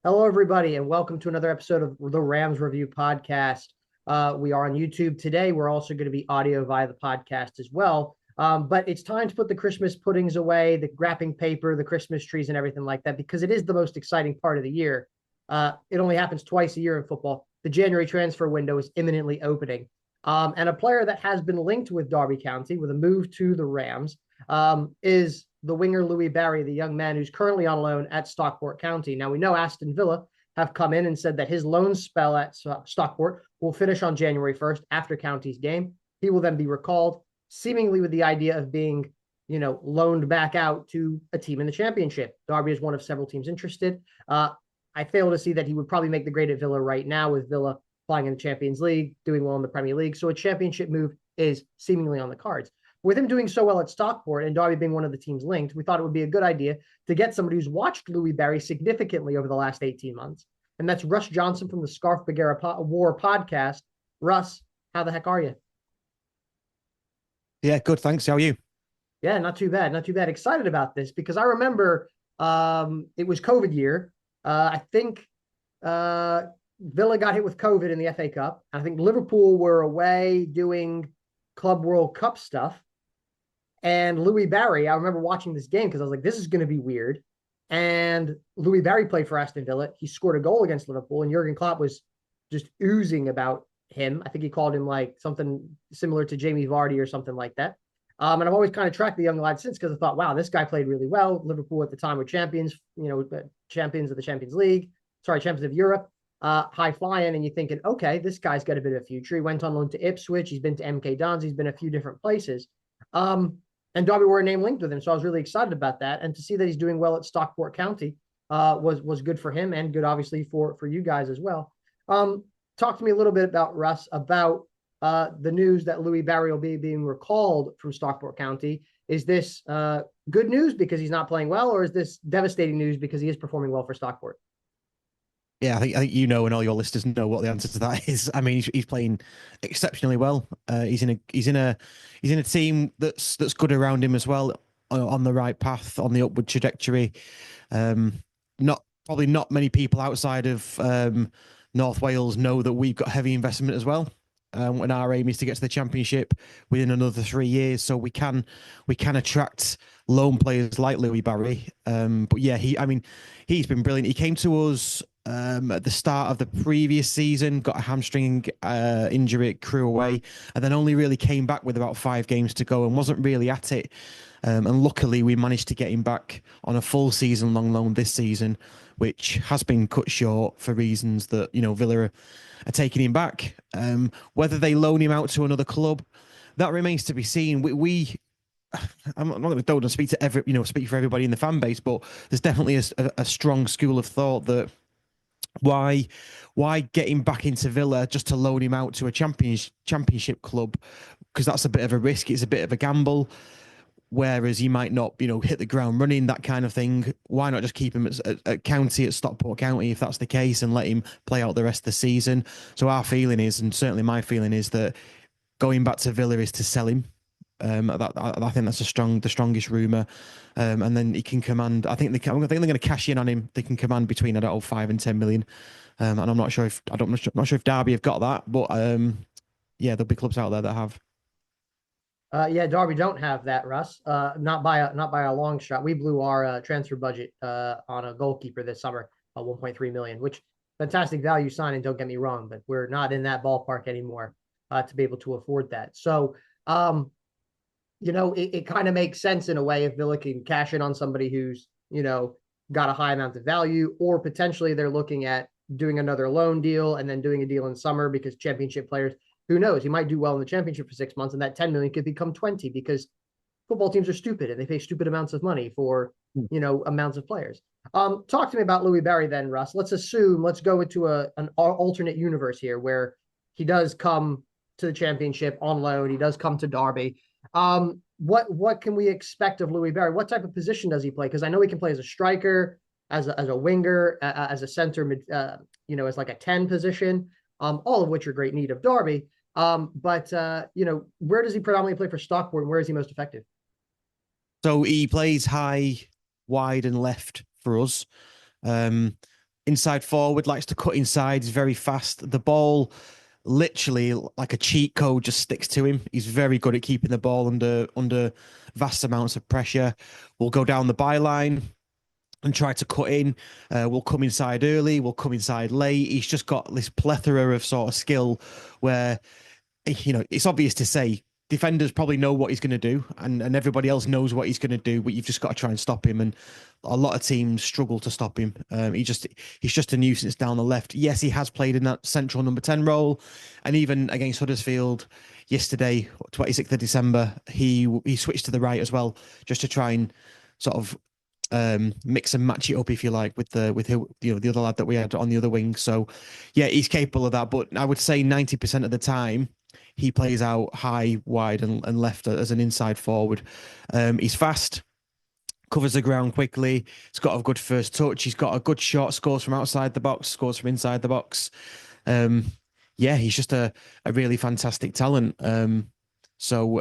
Hello, everybody, and welcome to another episode of the Rams Review Podcast. We are on YouTube today. We're also going to be audio via the podcast as well. But it's time to put the Christmas puddings away, the wrapping paper, the Christmas trees, and everything like that, because it is the most exciting part of the year. It only happens twice a year in football. The January transfer window is imminently opening. And a player that has been linked with Derby County with a move to the Rams is the winger Louie Barry, the young man who's currently on loan at Stockport County. Now, we know Aston Villa have come in and said that his loan spell at Stockport will finish on January 1st after County's game. He will then be recalled, seemingly with the idea of being, loaned back out to a team in the championship. Derby is one of several teams interested. I fail to see that he would probably make the grade at Villa right now, with Villa playing in the Champions League, doing well in the Premier League. So a championship move is seemingly on the cards. With him doing so well at Stockport and Derby being one of the teams linked, we thought it would be a good idea to get somebody who's watched Louie Barry significantly over the last 18 months. And that's Russ Johnson from the Scarf Bagheera War podcast. Russ, how the heck are you? Yeah, good. Thanks. How are you? Yeah, not too bad. Not too bad. Excited about this because I remember it was COVID year. I think Villa got hit with COVID in the FA Cup. I think Liverpool were away doing Club World Cup stuff. And Louie Barry, I remember watching this game because I was like, this is going to be weird. And Louie Barry played for Aston Villa. He scored a goal against Liverpool, and Jurgen Klopp was just oozing about him. I think he called him like something similar to Jamie Vardy or something like that. And I've always kind of tracked the young lad since because I thought, wow, this guy played really well. Liverpool at the time were champions, champions of the Champions League, champions of Europe, high flying. And you're thinking, okay, this guy's got a bit of a future. He went on loan to Ipswich. He's been to MK Dons. He's been a few different places. And Derby were a name linked with him. So I was really excited about that. And to see that he's doing well at Stockport County was good for him and good, obviously, for you guys as well. Talk to me a little bit about, Russ, about the news that Louie Barry will be being recalled from Stockport County. Is this good news because he's not playing well, or is this devastating news because he is performing well for Stockport? Yeah, I think you know, and all your listeners know what the answer to that is. I mean, he's playing exceptionally well. He's in a team that's good around him as well, on the right path, on the upward trajectory. Not many people outside of North Wales know that we've got heavy investment as well. And our aim is to get to the championship within another 3 years, so we can attract loan players like Louie Barry. But yeah, he's been brilliant. He came to us at the start of the previous season, got a hamstring injury at Crewe away, and then only really came back with about 5 games to go and wasn't really at it. And luckily, we managed to get him back on a full season-long loan this season, which has been cut short for reasons that Villa are taking him back. Whether they loan him out to another club, that remains to be seen. I'm not going to speak to speak for everybody in the fan base, but there's definitely a strong school of thought that why get him back into Villa just to loan him out to a championship club? Because that's a bit of a risk. It's a bit of a gamble. Whereas he might not, hit the ground running, that kind of thing. Why not just keep him at County, at Stockport County, if that's the case, and let him play out the rest of the season? So our feeling is, and certainly my feeling is, that going back to Villa is to sell him. I think that's the strongest rumor, and then he can command. I think they're going to cash in on him. They can command between 5 and 10 million, and I'm not sure if Derby have got that, but yeah, there'll be clubs out there that have. Yeah, Derby don't have that, Russ. Not by a long shot. We blew our transfer budget on a goalkeeper this summer, 1.3 million, which fantastic value signing. Don't get me wrong, but we're not in that ballpark anymore to be able to afford that. So, it kind of makes sense in a way if Villa can cash in on somebody who's got a high amount of value, or potentially they're looking at doing another loan deal and then doing a deal in summer because championship players. Who knows? He might do well in the championship for 6 months, and that 10 million could become 20 because football teams are stupid and they pay stupid amounts of money for amounts of players. Talk to me about Louie Barry then, Russ. Let's go into an alternate universe here where he does come to the championship on loan. He does come to Derby. What can we expect of Louie Barry? What type of position does he play? Because I know he can play as a striker, as a winger, as a center, as like a 10 position. All of which are great need of Derby. But where does he predominantly play for Stockport, and where is he most effective? So he plays high, wide, and left for us. inside forward, likes to cut inside, he's very fast. The ball, literally like a cheat code, just sticks to him. He's very good at keeping the ball under vast amounts of pressure. We'll go down the byline and try to cut in. We'll come inside early, we'll come inside late. He's just got this plethora of sort of skill where, it's obvious to say defenders probably know what he's going to do, and everybody else knows what he's going to do, but you've just got to try and stop him. And a lot of teams struggle to stop him. He's just a nuisance down the left. Yes, he has played in that central number 10 role, and even against Huddersfield yesterday, 26th of December, he switched to the right as well, just to try and sort of mix and match it up, if you like, with the other lad that we had on the other wing. So yeah, he's capable of that, but I would say 90% of the time he plays out high, wide, and left as an inside forward. He's fast, covers the ground quickly. He's got a good first touch. He's got a good shot, scores from outside the box, scores from inside the box. Yeah, he's just a really fantastic talent. So,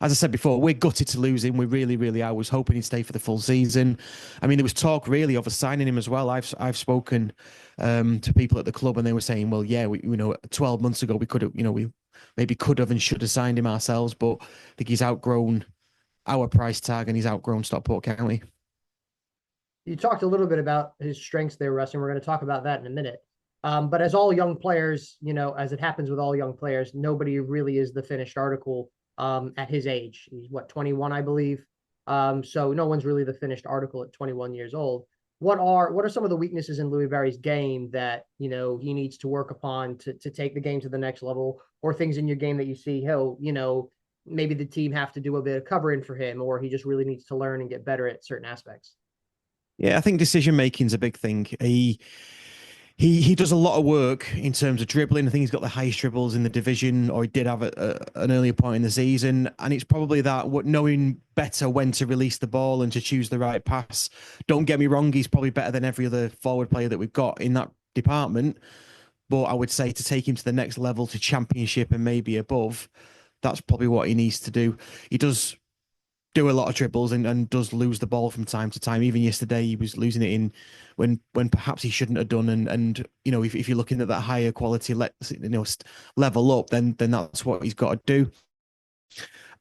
as I said before, we're gutted to lose him. We really, really are. I was hoping he'd stay for the full season. I mean, there was talk really of signing him as well. I've spoken to people at the club, and they were saying, well, yeah, 12 months ago we could have, we maybe could have and should have signed him ourselves, but I think he's outgrown our price tag and he's outgrown Stockport County. You talked a little bit about his strengths there, Russ, and we're going to talk about that in a minute. But as all young players, as it happens with all young players, nobody really is the finished article at his age. He's 21, I believe. So no one's really the finished article at 21 years old. What are some of the weaknesses in Louie Barry's game that, he needs to work upon to take the game to the next level, or things in your game that you see maybe the team have to do a bit of covering for him, or he just really needs to learn and get better at certain aspects? Yeah, I think decision making is a big thing. He does a lot of work in terms of dribbling. I think he's got the highest dribbles in the division, or he did have an earlier point in the season. And it's probably that knowing better when to release the ball and to choose the right pass. Don't get me wrong, he's probably better than every other forward player that we've got in that department. But I would say to take him to the next level, to championship and maybe above, that's probably what he needs to do. He does do a lot of dribbles and does lose the ball from time to time. Even yesterday, he was losing it in when perhaps he shouldn't have done. And if you're looking at that higher quality, level up, then that's what he's got to do.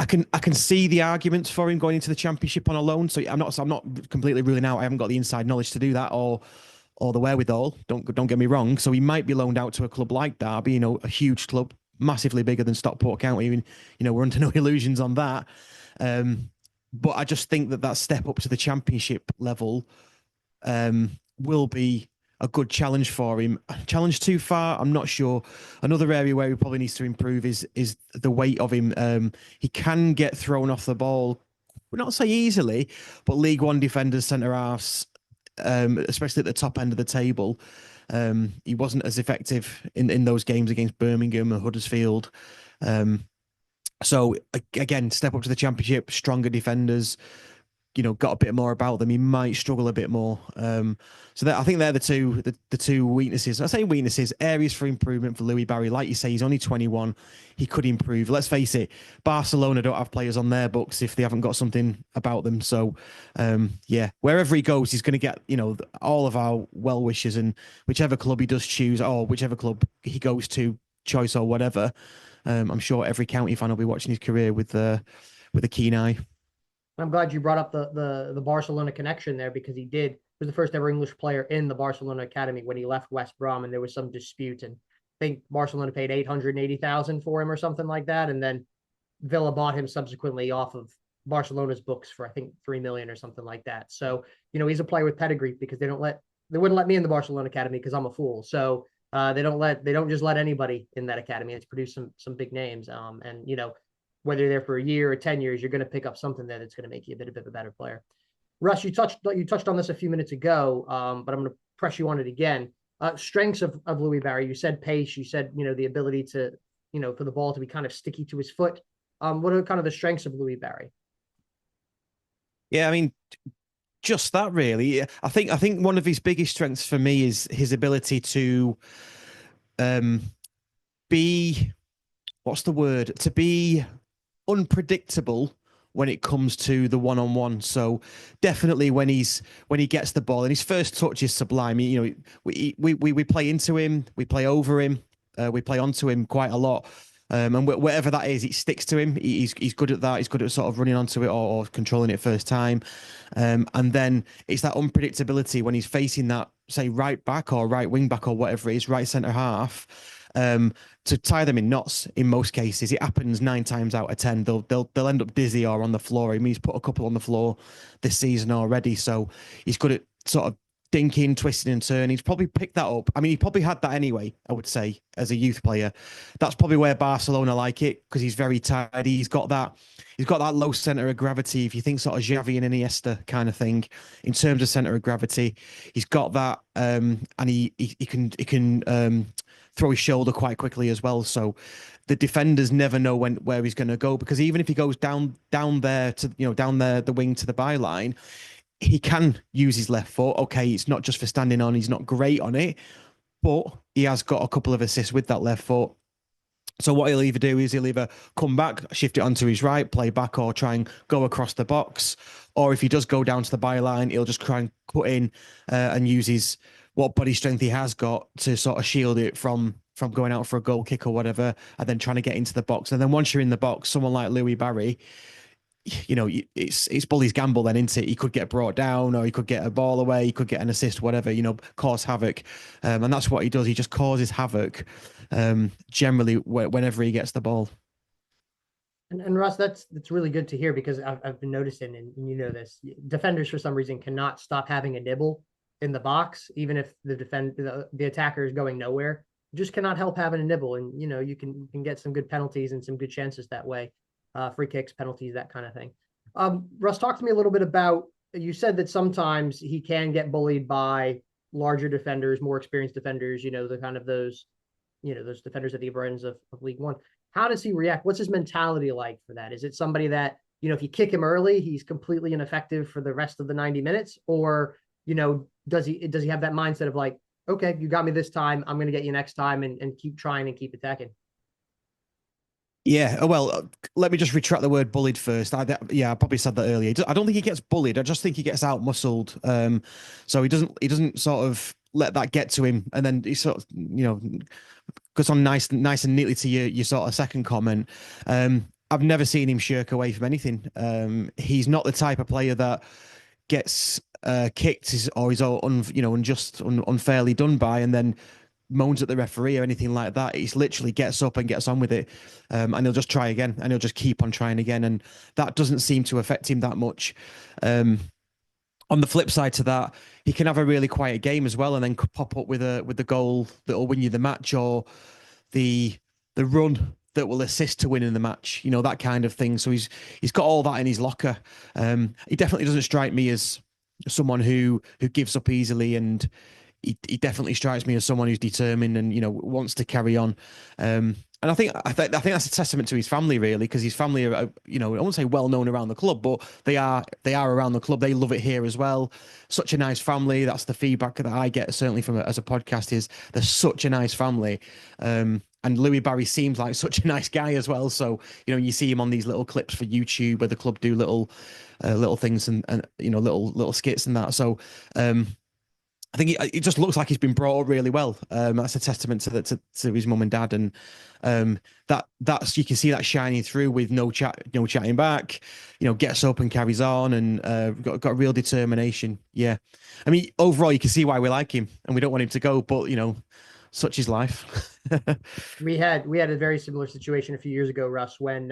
I can see the arguments for him going into the championship on a loan. So I'm not completely ruling out. I haven't got the inside knowledge to do that or the wherewithal. Don't get me wrong. So he might be loaned out to a club like Derby, a huge club, massively bigger than Stockport County. Even we're under no illusions on that. But I just think that step up to the championship level will be a good challenge for him. Challenge too far, I'm not sure. Another area where he probably needs to improve is the weight of him. He can get thrown off the ball, not say easily, but League One defenders, centre halves, especially at the top end of the table, he wasn't as effective in those games against Birmingham and Huddersfield. So again, step up to the championship, stronger defenders, got a bit more about them. He might struggle a bit more. So I think they're the two weaknesses. I say weaknesses, areas for improvement for Louie Barry. Like you say, he's only 21. He could improve. Let's face it, Barcelona don't have players on their books if they haven't got something about them. So yeah, wherever he goes, he's going to get, all of our well wishes, and whichever club he does choose, or whichever club he goes to, choice or whatever. I'm sure every county fan will be watching his career with a keen eye. I'm glad you brought up the Barcelona connection there, because he was the first ever English player in the Barcelona academy when he left West Brom, and there was some dispute, and I think Barcelona paid 880,000 for him or something like that, and then Villa bought him subsequently off of Barcelona's books for I think 3 million or something like that. So he's a player with pedigree, because they wouldn't let me in the Barcelona academy because I'm a fool. So they don't just let anybody in that academy. It's produced some big names. And whether you're there for a year or 10 years, you're going to pick up something there that's going to make you a bit of a better player. Russ, you touched on this a few minutes ago, but I'm going to press you on it again. Strengths of Louie Barry. You said pace. You said the ability to for the ball to be kind of sticky to his foot. What are kind of the strengths of Louie Barry? Yeah, I mean, just that really. I think one of his biggest strengths for me is his ability to be, what's the word? To be unpredictable when it comes to the one-on-one. So definitely when he gets the ball and his first touch is sublime. You know, we play into him, we play over him, we play onto him quite a lot. And whatever that is, it sticks to him. He's good at that. He's good at sort of running onto it or controlling it first time. And then it's that unpredictability when he's facing that, say, right back or right wing back or whatever it is, right centre half, to tie them in knots. In most cases, it happens 9 times out of 10. They'll end up dizzy or on the floor. I mean, he's put a couple on the floor this season already, so he's good at sort of dinking, twisting and turning. He's probably picked that up. I mean, he probably had that anyway, I would say, as a youth player. That's probably where Barcelona like it, because he's very tidy. He's got that low centre of gravity. If you think sort of Xavi and Iniesta kind of thing, in terms of centre of gravity, he's got that, and he can throw his shoulder quite quickly as well. So the defenders never know where he's going to go, because even if he goes down there to, you know, down there the wing to the byline, he can use his left foot. Okay, it's not just for standing on. He's not great on it, but he has got a couple of assists with that left foot. So what he'll either do is he'll either come back, shift it onto his right, play back, or try and go across the box. Or if he does go down to the byline, he'll just try and cut in and use what body strength he has got to sort of shield it from going out for a goal kick or whatever, and then trying to get into the box. And then once you're in the box, someone like Louie Barry, you know, it's bully's gamble then, isn't it? He could get brought down, or he could get a ball away, he could get an assist, whatever, you know, cause havoc. And that's what he does. He just causes havoc, generally whenever he gets the ball. And Russ, that's really good to hear, because I've been noticing, and you know this, defenders for some reason cannot stop having a nibble in the box, even if the attacker is going nowhere. You just cannot help having a nibble, and you know you can get some good penalties and some good chances that way. Free kicks, penalties, that kind of thing. Russ, talk to me a little bit about, you said that sometimes he can get bullied by larger defenders, more experienced defenders, you know, the kind of those defenders at the upper ends of League One. How does he react? What's his mentality like for that? Is it somebody that, you know, if you kick him early, he's completely ineffective for the rest of the 90 minutes? Or, you know, does he have that mindset of like, okay, you got me this time, I'm going to get you next time, and keep trying and keep attacking? Yeah, well, let me just retract the word bullied first. I probably said that earlier. I don't think he gets bullied. I just think he gets out muscled. So he doesn't sort of let that get to him, and then he sort of, you know, goes on nice and neatly to your sort of second comment. I've never seen him shirk away from anything. He's not the type of player that gets kicked or is unfairly done by, and then moans at the referee or anything like that. He literally gets up and gets on with it, and he'll just try again, and he'll just keep on trying again, and that doesn't seem to affect him that much. On the flip side to that, he can have a really quiet game as well, and then pop up with the goal that will win you the match, or the run that will assist to winning the match. You know, that kind of thing. So he's got all that in his locker. He definitely doesn't strike me as someone who gives up easily, and he definitely strikes me as someone who's determined and, you know, wants to carry on. And I think that's a testament to his family, really, because his family are, you know, I won't say well known around the club, but they are around the club. They love it here as well. Such a nice family. That's the feedback that I get, certainly from as a podcast, is they're such a nice family. And Louie Barry seems like such a nice guy as well. So, you know, you see him on these little clips for YouTube where the club do little things and you know, little skits and that. So, I think it just looks like he's been brought up really well. That's a testament to his mum and dad, and that's you can see that shining through with no chatting back. You know, gets up and carries on, and got real determination. Yeah, I mean, overall, you can see why we like him, and we don't want him to go. But you know, such is life. We had a very similar situation a few years ago, Russ, when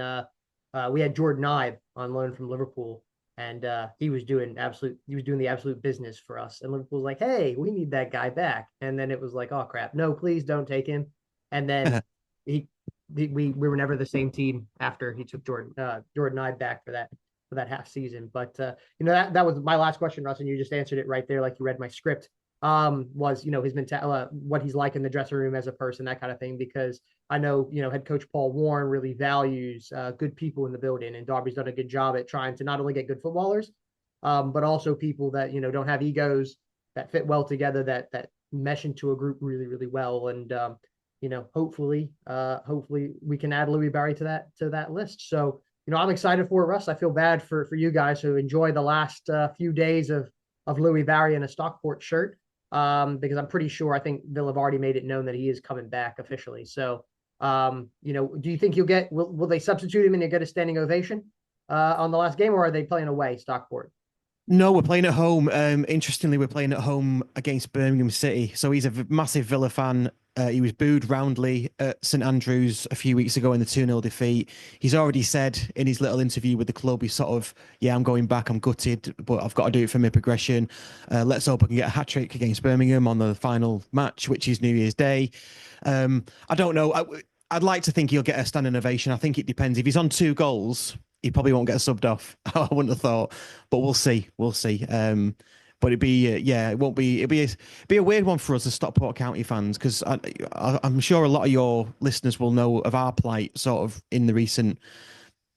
we had Jordan Ibe on loan from Liverpool. And he was doing the absolute business for us. And Liverpool was like, hey, we need that guy back. And then it was like, oh crap, no, please don't take him. And then we were never the same team after he took Jordan Ibe back for that half season. But you know, that was my last question, Russ, and you just answered it right there, like you read my script. Was, you know, his mentality, what he's like in the dressing room as a person, that kind of thing, because I know, you know, head coach Paul Warren really values good people in the building, and Derby's done a good job at trying to not only get good footballers, but also people that, you know, don't have egos, that fit well together, that mesh into a group really, really well. And you know, hopefully we can add Louie Barry to that list. So I'm excited for it, Russ. I feel bad for you guys who enjoy the last few days of Louie Barry in a Stockport shirt, because I'm pretty sure I think Villa have already made it known that he is coming back officially. So, do you think will they substitute him and you get a standing ovation on the last game, or are they playing away, Stockport? No, we're playing at home. Interestingly, we're playing at home against Birmingham City. So he's a massive Villa fan. He was booed roundly at St Andrews a few weeks ago in the 2-0 defeat. He's already said in his little interview with the club, he's sort of, yeah, I'm going back, I'm gutted, but I've got to do it for my progression. Let's hope I can get a hat-trick against Birmingham on the final match, which is New Year's Day. I don't know. I'd like to think he'll get a standing ovation. I think it depends. If he's on 2 goals, he probably won't get subbed off. I wouldn't have thought, but we'll see. We'll see. But it'd be, yeah, it won't be. It'd be a weird one for us as Stockport County fans, because I'm sure a lot of your listeners will know of our plight, sort of in the recent,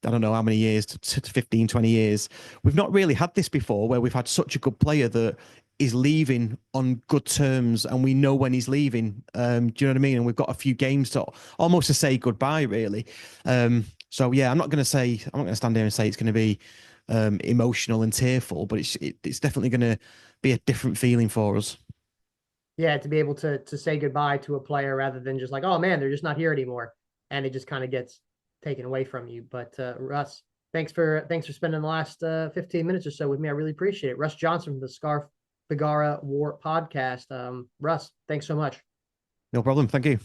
I don't know how many years, to 15, 20 years. We've not really had this before, where we've had such a good player that is leaving on good terms, and we know when he's leaving. Do you know what I mean? And we've got a few games to almost to say goodbye, really. So yeah, I'm not going to stand here and say it's going to be emotional and tearful, but it's definitely going to be a different feeling for us. Yeah, to be able to say goodbye to a player rather than just like, oh man, they're just not here anymore, and it just kind of gets taken away from you. But Russ, thanks for spending the last 15 minutes or so with me. I really appreciate it. Russ Johnson from the Scarf Bagara War podcast. Russ, thanks so much. No problem. Thank you.